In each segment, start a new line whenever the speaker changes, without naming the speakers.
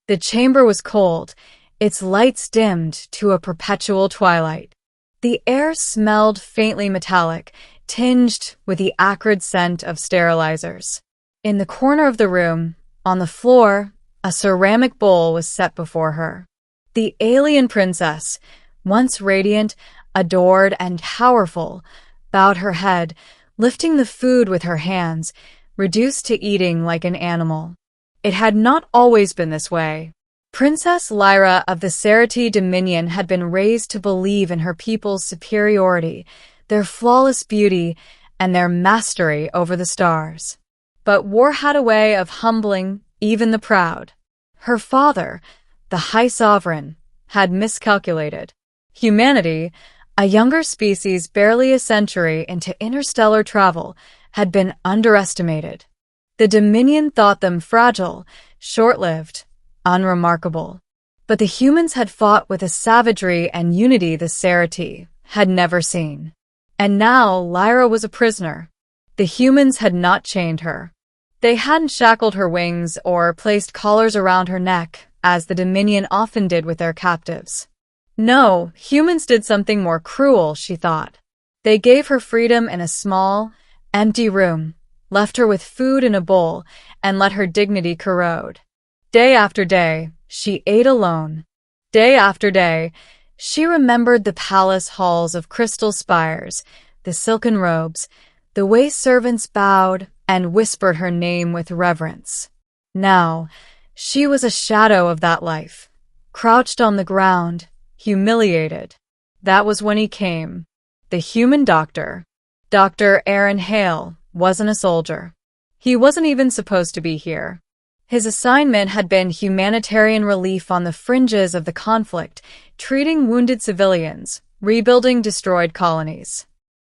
The chamber was cold, its lights dimmed to a perpetual twilight. The air smelled faintly metallic, tinged with the acrid scent of sterilizers. In the corner of the room, on the floor, a ceramic bowl was set before her. The alien princess, once radiant, adored, and powerful, bowed her head, lifting the food with her hands, reduced to eating like an animal. It had not always been this way. Princess Lyra of the Scifistory Dominion had been raised to believe in her people's superiority, their flawless beauty, and their mastery over the stars. But war had a way of humbling even the proud. Her father, the High Sovereign, had miscalculated. Humanity, a younger species barely a century into interstellar travel, had been underestimated. The Dominion thought them fragile, short-lived, unremarkable. But the humans had fought with a savagery and unity the Scifistory had never seen. And now Lyra was a prisoner. The humans had not chained her. They hadn't shackled her wings or placed collars around her neck, as the Dominion often did with their captives. No, humans did something more cruel, she thought. They gave her freedom in a small, empty room, left her with food in a bowl, and let her dignity corrode. Day after day, she ate alone. Day after day, she remembered the palace halls of crystal spires, the silken robes, the way servants bowed and whispered her name with reverence. Now, she was a shadow of that life, crouched on the ground, humiliated. That was when he came. The human doctor. Dr. Aaron Hale wasn't a soldier. He wasn't even supposed to be here. His assignment had been humanitarian relief on the fringes of the conflict, treating wounded civilians, rebuilding destroyed colonies.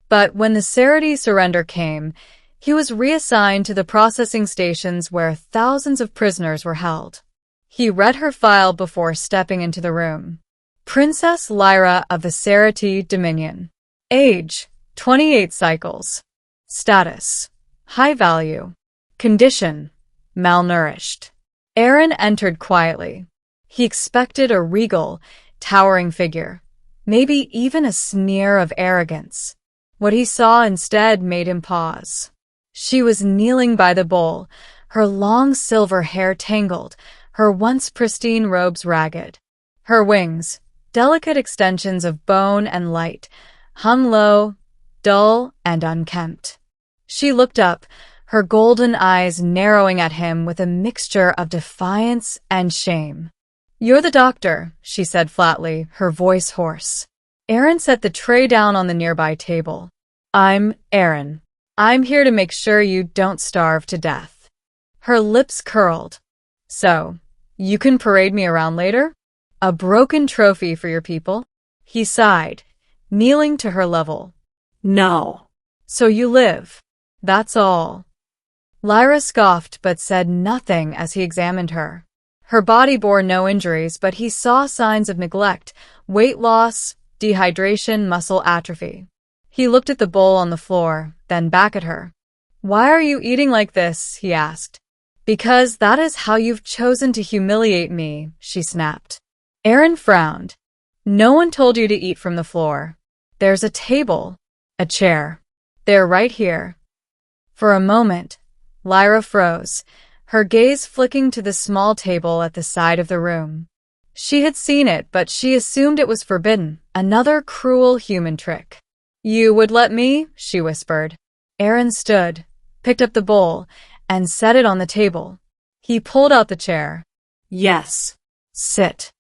But when the Scifistory surrender came, he was reassigned to the processing stations where thousands of prisoners were held. He read her file before stepping into the room. Princess Lyra of the Scifistory Dominion. Age, 28 cycles. Status, high value. Condition, malnourished. Aaron entered quietly. He expected a regal, towering figure, maybe even a sneer of arrogance. What he saw instead made him pause. She was kneeling by the bowl, her long silver hair tangled, her once pristine robes ragged. Her wings, delicate extensions of bone and light, hung low, dull and unkempt. She looked up, her golden eyes narrowing at him with a mixture of defiance and shame. "You're the doctor," she said flatly, her voice hoarse. Aaron set the tray down on the nearby table. "I'm Aaron. I'm here to make sure you don't starve to death." Her lips curled. "So, you can parade me around later? A broken trophy for your people?" He sighed, kneeling to her level. "No. So you live. That's all." Lyra scoffed but said nothing as he examined her. Her body bore no injuries, but he saw signs of neglect, weight loss, dehydration, muscle atrophy. He looked at the bowl on the floor, then back at her. "Why are you eating like this?" he asked. "Because that is how you've chosen to humiliate me," she snapped. Aaron frowned. "No one told you to eat from the floor. There's a table, a chair. They're right here." For a moment, Lyra froze, her gaze flicking to the small table at the side of the room. She had seen it, but she assumed it was forbidden, another cruel human trick. "You would let me?" she whispered. Aaron stood, picked up the bowl, and set it on the table. He pulled out the chair. "Yes. Sit."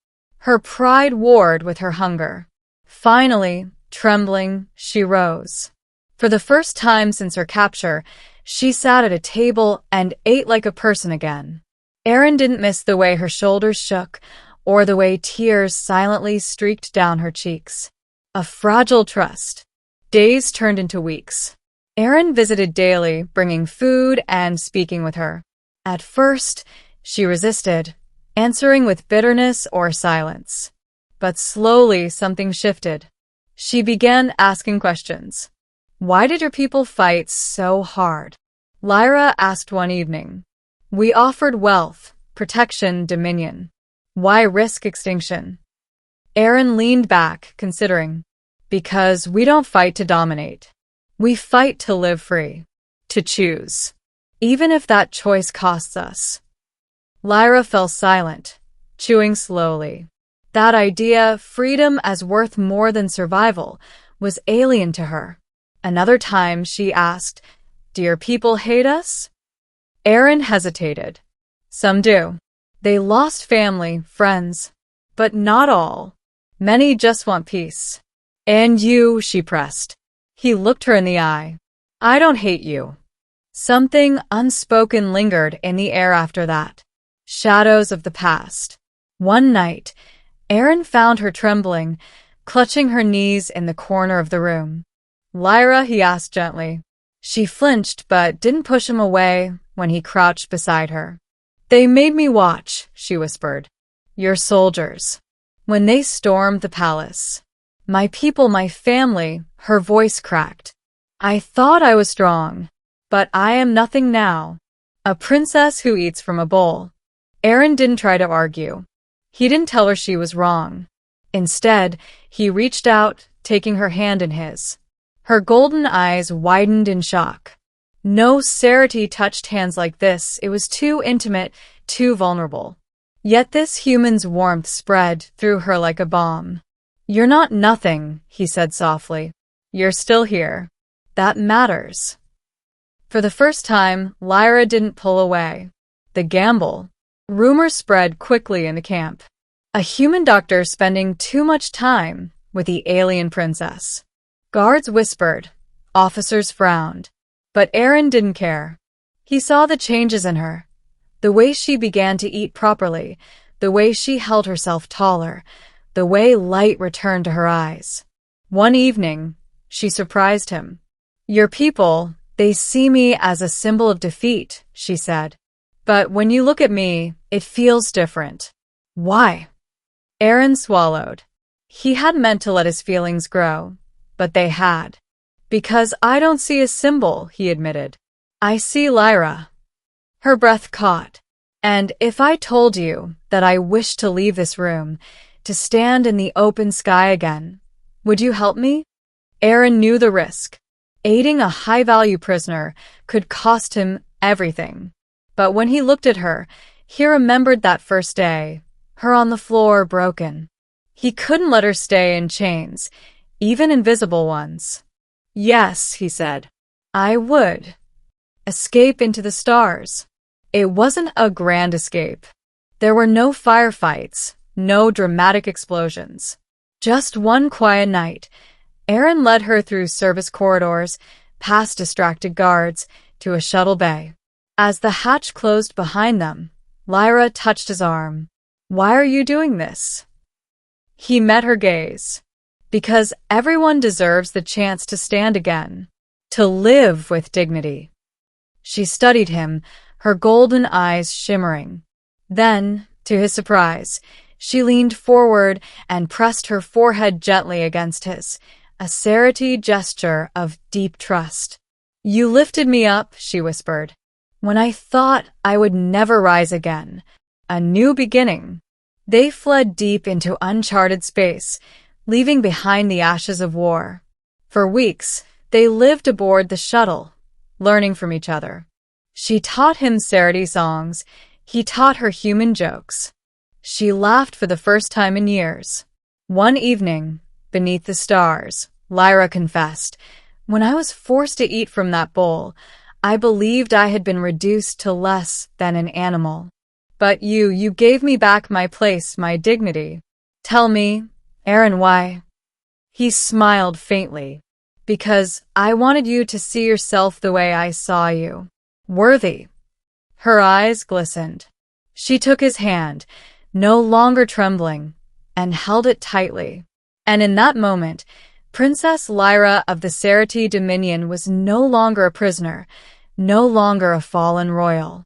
Her pride warred with her hunger. Finally, trembling, she rose. For the first time since her capture, she sat at a table and ate like a person again. Aaron didn't miss the way her shoulders shook or the way tears silently streaked down her cheeks. A fragile trust. Days turned into weeks. Aaron visited daily, bringing food and speaking with her. At first, she resisted, answering with bitterness or silence. But slowly something shifted. She began asking questions. "Why did your people fight so hard?" Lyra asked one evening. "We offered wealth, protection, dominion. Why risk extinction? Aaron leaned back, considering. Because we don't fight to dominate. We fight to live free. To choose. Even if that choice costs us. Lyra fell silent, chewing slowly. That idea, freedom as worth more than survival, was alien to her. Another time she asked, "Do your people hate us?" Aaron hesitated. Some do. They lost family, friends. But not all. Many just want peace. And you, she pressed. He looked her in the eye. I don't hate you. Something unspoken lingered in the air after that. Shadows of the past. One night, Aaron found her trembling, clutching her knees in the corner of the room. Lyra, he asked gently. She flinched but didn't push him away when he crouched beside her. They made me watch, she whispered. Your soldiers. When they stormed the palace. My people, my family, her voice cracked. I thought I was strong, but I am nothing now. A princess who eats from a bowl. Aaron didn't try to argue. He didn't tell her she was wrong. Instead, he reached out, taking her hand in his. Her golden eyes widened in shock. No Cerity touched hands like this. It was too intimate, too vulnerable. Yet this human's warmth spread through her like a bomb. You're not nothing, he said softly. You're still here. That matters. For the first time, Lyra didn't pull away. The gamble. Rumors spread quickly in the camp. A human doctor spending too much time with the alien princess. Guards whispered. Officers frowned. But Aaron didn't care. He saw the changes in her. The way she began to eat properly, the way she held herself taller, the way light returned to her eyes. One evening, she surprised him. Your people, they see me as a symbol of defeat, she said. But when you look at me, it feels different. Why? Aaron swallowed. He hadn't meant to let his feelings grow, but they had. Because I don't see a symbol, he admitted. I see Lyra. Her breath caught. And if I told you that I wish to leave this room, to stand in the open sky again, would you help me? Aaron knew the risk. Aiding a high-value prisoner could cost him everything. But when he looked at her, he remembered that first day, her on the floor broken. He couldn't let her stay in chains, even invisible ones. Yes, he said. I would. Escape into the stars. It wasn't a grand escape. There were no firefights, no dramatic explosions. Just one quiet night. Aaron led her through service corridors, past distracted guards, to a shuttle bay. As the hatch closed behind them, Lyra touched his arm. Why are you doing this? He met her gaze. Because everyone deserves the chance to stand again, to live with dignity. She studied him, her golden eyes shimmering. Then, to his surprise, she leaned forward and pressed her forehead gently against his, a Cerity gesture of deep trust. You lifted me up, she whispered, when I thought I would never rise again. A new beginning. They fled deep into uncharted space, leaving behind the ashes of war. For weeks, they lived aboard the shuttle, learning from each other. She taught him Cerity songs, he taught her human jokes. She laughed for the first time in years. One evening, beneath the stars, Lyra confessed, when I was forced to eat from that bowl, I believed I had been reduced to less than an animal. But you gave me back my place, my dignity. Tell me, Aaron, why? He smiled faintly. Because I wanted you to see yourself the way I saw you. Worthy. Her eyes glistened. She took his hand, no longer trembling, and held it tightly. And in that moment, Princess Lyra of the Cerity Dominion was no longer a prisoner, no longer a fallen royal.